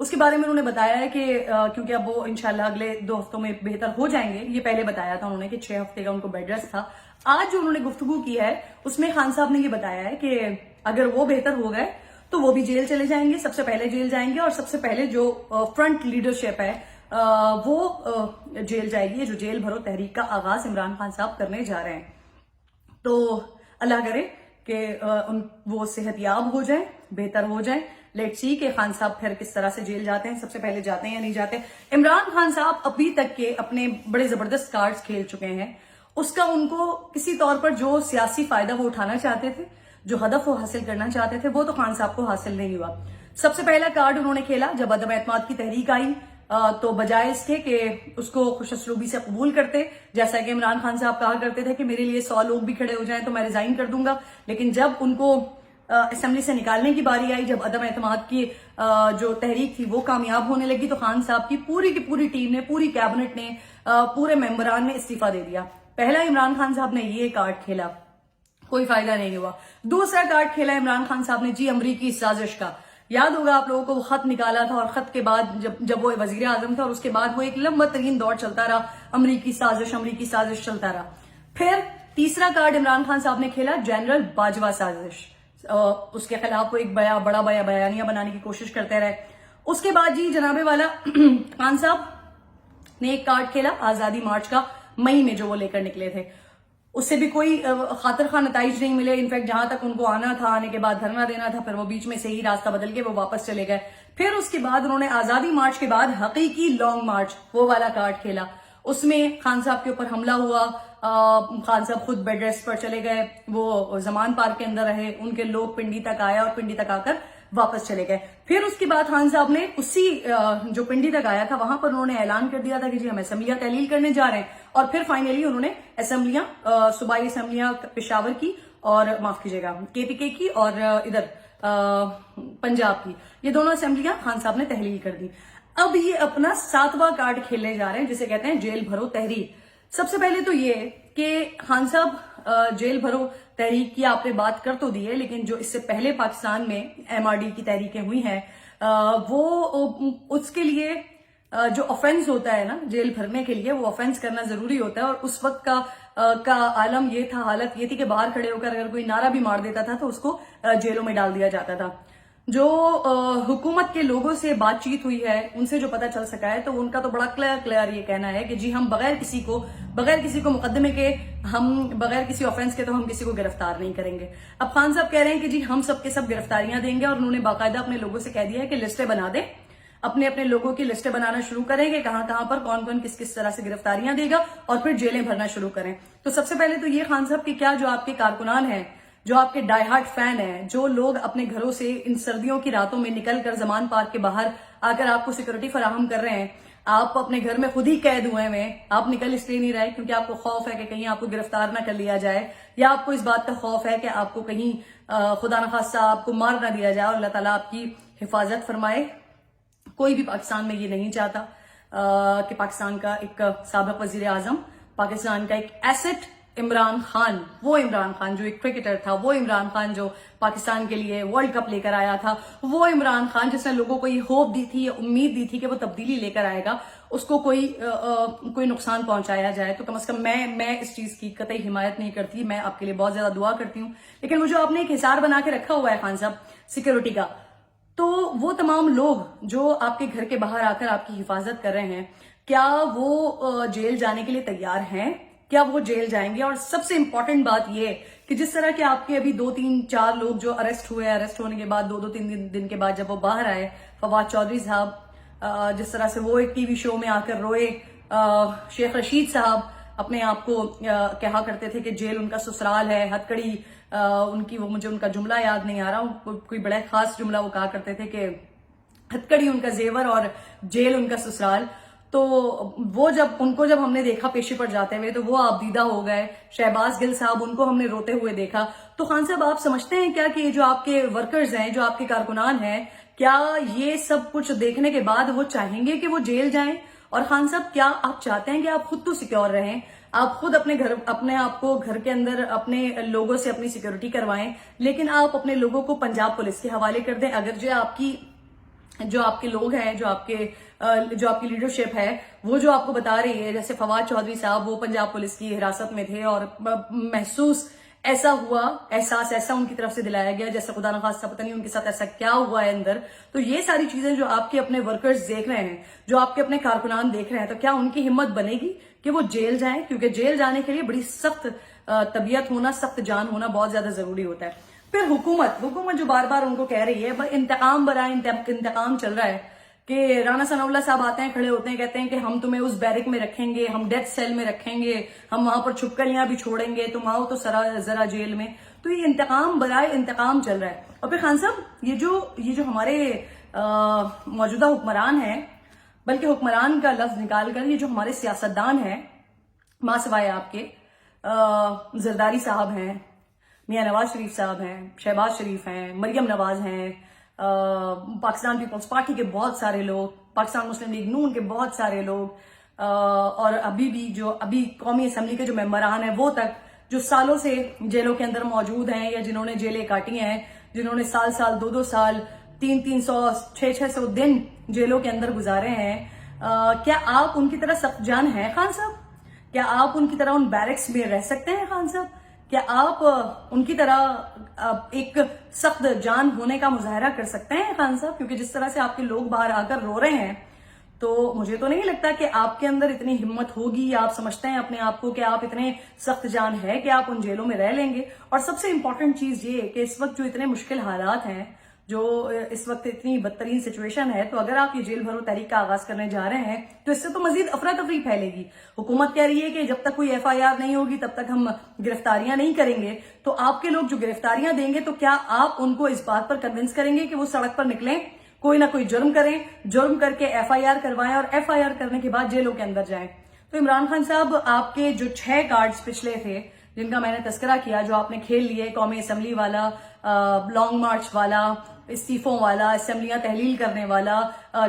اس کے بارے میں انہوں نے بتایا ہے کہ کیونکہ اب وہ انشاءاللہ اگلے 2 ہفتوں میں بہتر ہو جائیں گے. یہ پہلے بتایا تھا انہوں نے کہ 6 ہفتے کا ان کو بیڈ ریسٹ تھا. آج جو انہوں نے گفتگو کی ہے اس میں خان صاحب نے یہ بتایا ہے کہ اگر وہ بہتر ہو گئے تو وہ بھی جیل چلے جائیں گے, سب سے پہلے جیل جائیں گے, اور سب سے پہلے جو فرنٹ لیڈرشپ ہے وہ جیل جائے گی. جو جیل بھرو تحریک کا آغاز عمران خان صاحب کرنے جا رہے ہیں. تو اللہ کرے کہ وہ صحت یاب ہو جائیں, بہتر ہو جائیں. لیٹس سی کہ خان صاحب پھر کس طرح سے جیل جاتے ہیں, سب سے پہلے جاتے ہیں یا نہیں جاتے. عمران خان صاحب ابھی تک کے اپنے بڑے زبردست کارڈز کھیل چکے ہیں. اس کا ان کو کسی طور پر جو سیاسی فائدہ وہ اٹھانا چاہتے تھے, جو ہدف وہ حاصل کرنا چاہتے تھے, وہ تو خان صاحب کو حاصل نہیں ہوا. سب سے پہلا کارڈ انہوں نے کھیلا جب عدم اعتماد کی تحریک آئی, تو بجائے اس کے کہ اس کو خوش اسلوبی سے قبول کرتے, جیسا کہ عمران خان صاحب کہا کرتے تھے کہ میرے لیے 100 لوگ بھی کھڑے ہو جائیں تو میں ریزائن کر دوں گا, لیکن جب ان کو اسمبلی سے نکالنے کی باری آئی, جب عدم اعتماد کی جو تحریک تھی وہ کامیاب ہونے لگی, تو خان صاحب کی پوری ٹیم نے, پوری کیبنٹ نے, پورے ممبران نے استعفیٰ دے دیا. پہلا عمران خان صاحب نے یہ کارڈ کھیلا, کوئی فائدہ نہیں ہوا. دوسرا کارڈ کھیلا عمران خان صاحب نے جی امریکی سازش کا. یاد ہوگا آپ لوگوں کو وہ خط نکالا تھا, اور خط کے بعد جب وہ وزیر اعظم تھا, اور اس کے بعد وہ ایک لمبا ترین دور چلتا رہا, امریکی سازش چلتا رہا. پھر تیسرا کارڈ عمران خان صاحب نے کھیلا جنرل باجوہ سازش. اس کے خلاف وہ ایک بڑا بیانیہ بنانے کی کوشش کرتے رہے. اس کے بعد جی جناب والا خان صاحب نے ایک کارڈ کھیلا آزادی مارچ کا, مئی میں جو وہ لے کر نکلے تھے. اس سے بھی کوئی خاطر خواہ نتائج نہیں ملے. انفیکٹ جہاں تک ان کو آنا تھا, آنے کے بعد دھرنا دینا تھا, پھر وہ بیچ میں سے ہی راستہ بدل کے وہ واپس چلے گئے. پھر اس کے بعد انہوں نے آزادی مارچ کے بعد حقیقی لانگ مارچ وہ والا کارڈ کھیلا. اس میں خان صاحب کے اوپر حملہ ہوا, خان صاحب خود بیڈ ریسٹ پر چلے گئے, وہ زمان پارک کے اندر رہے, ان کے لوگ پنڈی تک آیا اور پنڈی تک آ کر واپس چلے گئے. پھر اس کے بعد خان صاحب نے اسی جو پنڈی تک آیا تھا وہاں پر انہوں نے اعلان کر دیا تھا کہ جی ہم اسمبلیاں تحلیل کرنے جا رہے ہیں, اور پھر فائنلی انہوں نے اسمبلیاں صوبائی اسمبلیاں پشاور کی, اور معاف کیجیے گا KPK کی, اور ادھر پنجاب کی, یہ دونوں اسمبلیاں خان صاحب نے تحلیل کر دی. اب یہ اپنا 7واں کارڈ کھیلنے جا رہے ہیں جسے کہتے ہیں جیل بھرو تحریک. سب سے پہلے تو یہ کہ خان صاحب جیل بھرو تحریک کی آپ نے بات کر تو دی ہے, لیکن جو اس سے پہلے پاکستان میں MRD کی تحریکیں ہوئی ہیں وہ اس کے لیے جو آفینس ہوتا ہے نا جیل بھرنے کے لیے, وہ آفینس کرنا ضروری ہوتا ہے. اور اس وقت کا عالم یہ تھا, حالت یہ تھی کہ باہر کھڑے ہو کر اگر کوئی نعرہ بھی مار دیتا تھا تو اس کو جیلوں میں ڈال دیا جاتا تھا. جو حکومت کے لوگوں سے بات چیت ہوئی ہے ان سے جو پتہ چل سکا ہے, تو ان کا تو بڑا کلیئر یہ کہنا ہے کہ جی ہم بغیر کسی کو مقدمے کے, ہم بغیر کسی آفینس کے تو ہم کسی کو گرفتار نہیں کریں گے. اب خان صاحب کہہ رہے ہیں کہ جی ہم سب کے سب گرفتاریاں دیں گے, اور انہوں نے باقاعدہ اپنے لوگوں سے کہہ دیا ہے کہ لسٹیں بنا دیں, اپنے لوگوں کی لسٹیں بنانا شروع کریں گے, کہاں پر کون کس طرح سے گرفتاریاں دے گا, اور پھر جیلیں بھرنا شروع کریں. تو سب سے پہلے تو یہ خان صاحب کہ کیا جو آپ کے کارکنان ہیں, جو آپ کے ڈائی ہارٹ فین ہیں, جو لوگ اپنے گھروں سے ان سردیوں کی راتوں میں نکل کر زمان پارک کے باہر آ کر آپ کو سیکورٹی فراہم کر رہے ہیں, آپ اپنے گھر میں خود ہی قید ہوئے ہیں, آپ نکل اس لیے نہیں رہے کیونکہ آپ کو خوف ہے کہ کہیں آپ کو گرفتار نہ کر لیا جائے, یا آپ کو اس بات کا خوف ہے کہ آپ کو کہیں خدا نخواستہ آپ کو مار نہ دیا جائے, اور اللہ تعالیٰ آپ کی حفاظت فرمائے. کوئی بھی پاکستان میں یہ نہیں چاہتا کہ پاکستان کا ایک سابق وزیر اعظم, پاکستان کا ایک ایسٹ عمران خان, وہ عمران خان جو ایک کرکٹر تھا, وہ عمران خان جو پاکستان کے لیے ورلڈ کپ لے کر آیا تھا, وہ عمران خان جس نے لوگوں کو یہ ہوپ دی تھی, یہ امید دی تھی کہ وہ تبدیلی لے کر آئے گا, اس کو کوئی نقصان پہنچایا جائے تو کم از کم میں اس چیز کی قطعی حمایت نہیں کرتی. میں آپ کے لیے بہت زیادہ دعا کرتی ہوں, لیکن وہ جو آپ نے ایک حصار بنا کے رکھا ہوا ہے خان صاحب سیکورٹی کا, تو وہ تمام لوگ جو آپ کے گھر کے باہر آ کر آپ کی حفاظت کر رہے ہیں, کیا وہ جیل جانے کے لیے تیار ہیں؟ کیا وہ جیل جائیں گے؟ اور سب سے امپورٹنٹ بات یہ کہ جس طرح کہ آپ کے ابھی 2-3-4 لوگ جو اریسٹ ہوئے, اریسٹ ہونے کے بعد 2-3 دن کے بعد جب وہ باہر آئے, فواد چودھری صاحب جس طرح سے وہ ایک ٹی وی شو میں آ کر روئے, شیخ رشید صاحب اپنے آپ کو کہا کرتے تھے کہ جیل ان کا سسرال ہے, ہتکڑی ان کی, وہ مجھے ان کا جملہ یاد نہیں آ رہا, کوئی بڑا خاص جملہ وہ کہا کرتے تھے کہ ہتکڑی ان کا زیور اور جیل ان کا سسرال. تو وہ جب ہم نے دیکھا پیشے پر جاتے ہوئے تو وہ آبدیدہ ہو گئے. شہباز گل صاحب, ان کو ہم نے روتے ہوئے دیکھا. تو خان صاحب آپ سمجھتے ہیں کیا کہ جو آپ کے ورکرز ہیں, جو آپ کے کارکنان ہیں, کیا یہ سب کچھ دیکھنے کے بعد وہ چاہیں گے کہ وہ جیل جائیں؟ اور خان صاحب کیا آپ چاہتے ہیں کہ آپ خود تو سیکیور رہیں, آپ خود اپنے آپ کو گھر کے اندر اپنے لوگوں سے اپنی سیکیورٹی کروائیں, لیکن آپ اپنے لوگوں کو پنجاب پولیس کے حوالے کر دیں, اگرچہ آپ کی جو آپ کے لوگ ہیں، جو آپ کی لیڈرشپ ہے، وہ جو آپ کو بتا رہی ہے، جیسے فواد چودھری صاحب وہ پنجاب پولیس کی حراست میں تھے اور محسوس ایسا ہوا، احساس ایسا ان کی طرف سے دلایا گیا جیسے خدا نخواستہ پتہ نہیں ان کے ساتھ ایسا کیا ہوا ہے اندر. تو یہ ساری چیزیں جو آپ کے اپنے ورکرز دیکھ رہے ہیں، جو آپ کے اپنے کارکنان دیکھ رہے ہیں، تو کیا ان کی ہمت بنے گی کہ وہ جیل جائیں؟ کیونکہ جیل جانے کے لیے بڑی سخت طبیعت ہونا، سخت جان ہونا بہت زیادہ ضروری ہوتا ہے. پھر حکومت جو بار بار ان کو کہہ رہی ہے انتقام برائے انتقام چل رہا ہے، کہ رانا ثناء اللہ صاحب آتے ہیں، کھڑے ہوتے ہیں، کہتے ہیں کہ ہم تمہیں اس بیرک میں رکھیں گے، ہم ڈیتھ سیل میں رکھیں گے، ہم وہاں پر چھپکلیاں بھی چھوڑیں گے، تم آؤ تو ذرا جیل میں. تو یہ انتقام برائے انتقام چل رہا ہے. اور پھر خان صاحب یہ جو ہمارے موجودہ حکمران ہیں، بلکہ حکمران کا لفظ نکال کر یہ جو ہمارے سیاستدان ہیں، ماں سوائے آپ کے زرداری صاحب ہیں، میاں نواز شریف صاحب ہیں، شہباز شریف ہیں، مریم نواز ہیں، پاکستان پیپلز پارٹی کے بہت سارے لوگ، پاکستان مسلم لیگ نون کے بہت سارے لوگ، اور ابھی قومی اسمبلی کے جو ممبران ہیں وہ تک، جو سالوں سے جیلوں کے اندر موجود ہیں یا جنہوں نے جیلیں کاٹی ہیں، جنہوں نے سال 2 سال 300 600 دن جیلوں کے اندر گزارے ہیں، کیا آپ ان کی طرح سخت جان ہیں خان صاحب؟ کیا آپ ان کی طرح ان بیرکس میں رہ سکتے ہیں خان صاحب؟ کیا آپ ان کی طرح ایک سخت جان ہونے کا مظاہرہ کر سکتے ہیں خان صاحب؟ کیونکہ جس طرح سے آپ کے لوگ باہر آ کر رو رہے ہیں، تو مجھے تو نہیں لگتا کہ آپ کے اندر اتنی ہمت ہوگی، یا آپ سمجھتے ہیں اپنے آپ کو کہ آپ اتنے سخت جان ہے کہ آپ ان جیلوں میں رہ لیں گے. اور سب سے امپورٹنٹ چیز یہ کہ اس وقت جو اتنے مشکل حالات ہیں، جو اس وقت اتنی بدترین سچویشن ہے، تو اگر آپ یہ جیل بھرو تحریک کا آغاز کرنے جا رہے ہیں تو اس سے تو مزید افراتفری پھیلے گی. حکومت کہہ رہی ہے کہ جب تک کوئی FIR نہیں ہوگی تب تک ہم گرفتاریاں نہیں کریں گے. تو آپ کے لوگ جو گرفتاریاں دیں گے، تو کیا آپ ان کو اس بات پر کنونس کریں گے کہ وہ سڑک پر نکلیں، کوئی نہ کوئی جرم کریں، جرم کر کے FIR کروائیں، اور FIR کرنے کے بعد جیلوں کے اندر جائیں؟ تو عمران خان صاحب، آپ کے جو 6 کارڈز پچھلے تھے جن کا میں نے تذکرہ کیا، جو آپ نے کھیل لیے، قومی اسمبلی والا، لانگ مارچ والا، استعفوں والا، اسمبلیاں تحلیل کرنے والا،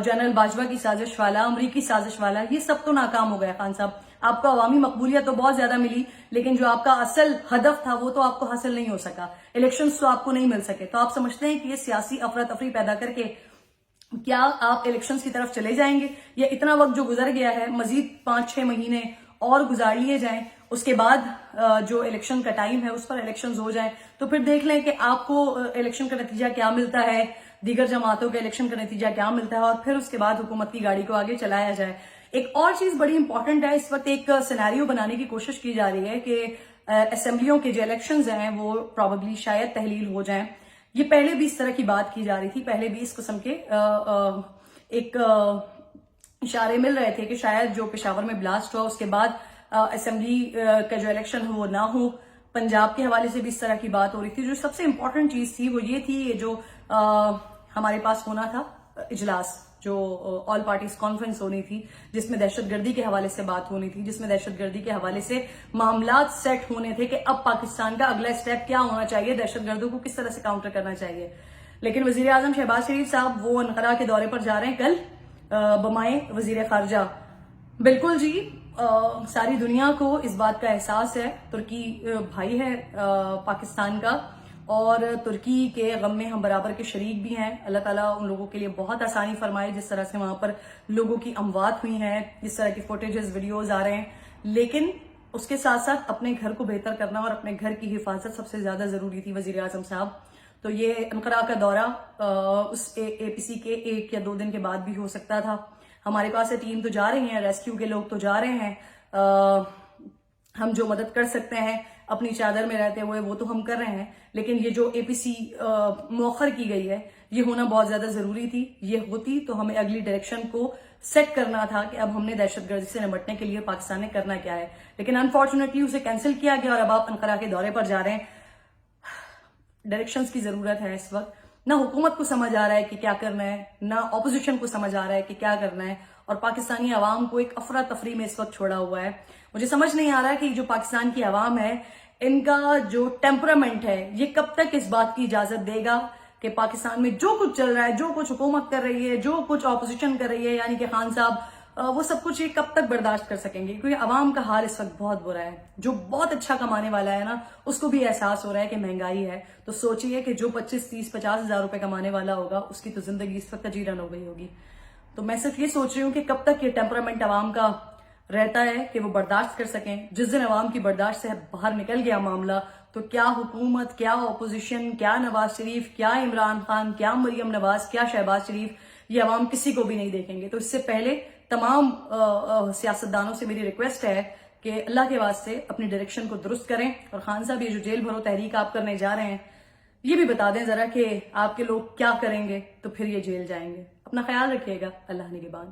جنرل باجوہ کی سازش والا، امریکی سازش والا، یہ سب تو ناکام ہو گیا خان صاحب. آپ کو عوامی مقبولیت تو بہت زیادہ ملی، لیکن جو آپ کا اصل ہدف تھا وہ تو آپ کو حاصل نہیں ہو سکا، الیکشنز تو آپ کو نہیں مل سکے. تو آپ سمجھتے ہیں کہ یہ سیاسی افراتفری پیدا کر کے کیا آپ الیکشنز کی طرف چلے جائیں گے، یا اتنا وقت جو گزر گیا ہے مزید 5-6 مہینے اور گزار لیے جائیں، اس کے بعد جو الیکشن کا ٹائم ہے اس پر الیکشنز ہو جائیں، تو پھر دیکھ لیں کہ آپ کو الیکشن کا نتیجہ کیا ملتا ہے، دیگر جماعتوں کے الیکشن کا نتیجہ کیا ملتا ہے، اور پھر اس کے بعد حکومت کی گاڑی کو آگے چلایا جائے. ایک اور چیز بڑی امپورٹنٹ ہے، اس وقت ایک سینیریو بنانے کی کوشش کی جا رہی ہے کہ اسمبلیوں کے جو الیکشنز ہیں وہ پروبیبلی شاید تحلیل ہو جائیں. یہ پہلے بھی اس طرح کی بات کی جا رہی تھی، پہلے بھی اس قسم کے ایک اشارے مل رہے تھے کہ شاید جو پشاور میں بلاسٹ ہوا اس کے بعد اسمبلی کا جو الیکشن ہو وہ نہ ہو. پنجاب کے حوالے سے بھی اس طرح کی بات ہو رہی تھی. جو سب سے امپورٹنٹ چیز تھی وہ یہ تھی، یہ جو ہمارے پاس ہونا تھا اجلاس، جو آل پارٹیز کانفرنس ہونی تھی، جس میں دہشت گردی کے حوالے سے بات ہونی تھی، جس میں دہشت گردی کے حوالے سے معاملات سیٹ ہونے تھے کہ اب پاکستان کا اگلا اسٹیپ کیا ہونا چاہیے، دہشت گردوں کو کس طرح سے کاؤنٹر کرنا چاہیے. لیکن وزیر اعظم شہباز شریف صاحب وہ انقرہ کے دورے پر جا رہے ہیں کل بمائے وزیر خارجہ. بالکل جی، ساری دنیا کو اس بات کا احساس ہے، ترکی بھائی ہے پاکستان کا، اور ترکی کے غم میں ہم برابر کے شریک بھی ہیں. اللہ تعالیٰ ان لوگوں کے لیے بہت آسانی فرمائے، جس طرح سے وہاں پر لوگوں کی اموات ہوئی ہیں، جس طرح کی فوٹیجز ویڈیوز آ رہے ہیں. لیکن اس کے ساتھ ساتھ اپنے گھر کو بہتر کرنا اور اپنے گھر کی حفاظت سب سے زیادہ ضروری تھی وزیر اعظم صاحب. تو یہ انقرہ کا دورہ اس APC کے 1 یا 2 دن کے بعد بھی ہو سکتا تھا. ہمارے پاس ٹیم تو جا رہی ہیں، ریسکیو کے لوگ تو جا رہے ہیں، ہم جو مدد کر سکتے ہیں اپنی چادر میں رہتے ہوئے وہ تو ہم کر رہے ہیں. لیکن یہ جو APC مؤخر کی گئی ہے یہ ہونا بہت زیادہ ضروری تھی. یہ ہوتی تو ہمیں اگلی ڈائریکشن کو سیٹ کرنا تھا کہ اب ہم نے دہشت گردی سے نمٹنے کے لیے پاکستان نے کرنا کیا ہے. لیکن انفارچونیٹلی اسے کینسل کیا گیا اور اب آپ انقرہ کے دورے پر جا رہے ہیں. ڈائریکشنز کی ضرورت ہے اس وقت. نہ حکومت کو سمجھ آ رہا ہے کہ کیا کرنا ہے، نہ اپوزیشن کو سمجھ آ رہا ہے کہ کیا کرنا ہے، اور پاکستانی عوام کو ایک افراتفری میں اس وقت چھوڑا ہوا ہے. مجھے سمجھ نہیں آ رہا کہ جو پاکستان کی عوام ہے، ان کا جو ٹیمپرامنٹ ہے یہ کب تک اس بات کی اجازت دے گا کہ پاکستان میں جو کچھ چل رہا ہے، جو کچھ حکومت کر رہی ہے، جو کچھ اپوزیشن کر رہی ہے، یعنی کہ خان صاحب وہ سب کچھ یہ کب تک برداشت کر سکیں گے؟ کیونکہ عوام کا حال اس وقت بہت برا ہے. جو بہت اچھا کمانے والا ہے نا اس کو بھی احساس ہو رہا ہے کہ مہنگائی ہے. تو سوچیے کہ جو 25 30 50 ہزار روپے کمانے والا ہوگا اس کی تو زندگی اس وقت اجیرن ہو گئی ہوگی. تو میں صرف یہ سوچ رہی ہوں کہ کب تک یہ ٹیمپرامنٹ عوام کا رہتا ہے کہ وہ برداشت کر سکیں. جس دن عوام کی برداشت سے باہر نکل گیا معاملہ تو کیا حکومت، کیا اپوزیشن، کیا نواز شریف، کیا عمران خان، کیا مریم نواز، کیا شہباز شریف، یہ عوام کسی کو بھی نہیں دیکھیں گے. تو اس سے پہلے تمام سیاستدانوں سے میری ریکویسٹ ہے کہ اللہ کے واسطے اپنی ڈائریکشن کو درست کریں. اور خان صاحب یہ جو جیل بھرو تحریک آپ کرنے جا رہے ہیں یہ بھی بتا دیں ذرا کہ آپ کے لوگ کیا کریں گے تو پھر یہ جیل جائیں گے. اپنا خیال رکھیے گا. اللہ نگہبان.